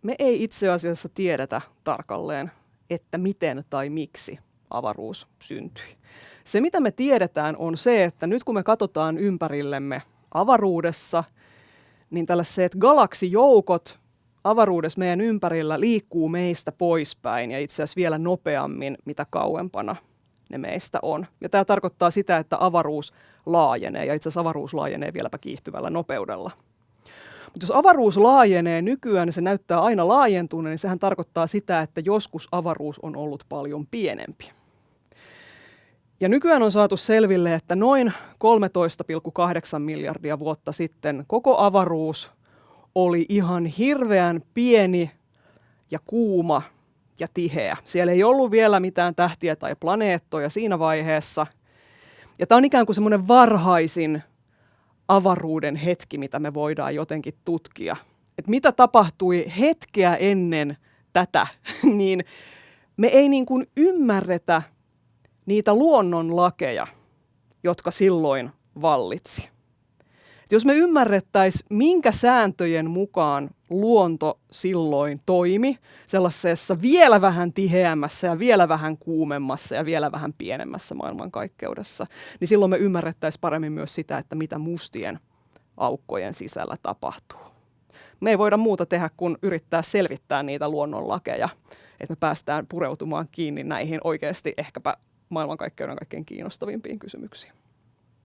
me ei itse asiassa tiedetä tarkalleen, että miten tai miksi avaruus syntyi. Se, mitä me tiedetään, on se, että nyt kun me katsotaan ympärillemme avaruudessa, niin tällaiset galaksijoukot avaruudessa meidän ympärillä liikkuu meistä poispäin ja itse asiassa vielä nopeammin, mitä kauempana ne meistä on. Ja tämä tarkoittaa sitä, että avaruus laajenee ja itse asiassa avaruus laajenee vieläpä kiihtyvällä nopeudella. Mutta jos avaruus laajenee nykyään, niin se näyttää aina laajentuneen, niin sehän tarkoittaa sitä, että joskus avaruus on ollut paljon pienempi. Ja nykyään on saatu selville, että noin 13,8 miljardia vuotta sitten koko avaruus oli ihan hirveän pieni ja kuuma ja tiheä. Siellä ei ollut vielä mitään tähtiä tai planeettoja siinä vaiheessa. Ja tämä on ikään kuin semmoinen varhaisin avaruuden hetki, mitä me voidaan jotenkin tutkia. Että mitä tapahtui hetkeä ennen tätä, niin me ei niin kuin ymmärretä niitä luonnonlakeja, jotka silloin vallitsi. Jos me ymmärrettäisiin, minkä sääntöjen mukaan luonto silloin toimi, sellaisessa vielä vähän tiheämmässä ja vielä vähän kuumemmassa ja vielä vähän pienemmässä maailmankaikkeudessa, niin silloin me ymmärrettäisiin paremmin myös sitä, että mitä mustien aukkojen sisällä tapahtuu. Me ei voida muuta tehdä kuin yrittää selvittää niitä luonnonlakeja, että me päästään pureutumaan kiinni näihin oikeasti ehkäpä maailmankaikkeuden kaikkein kiinnostavimpiin kysymyksiin.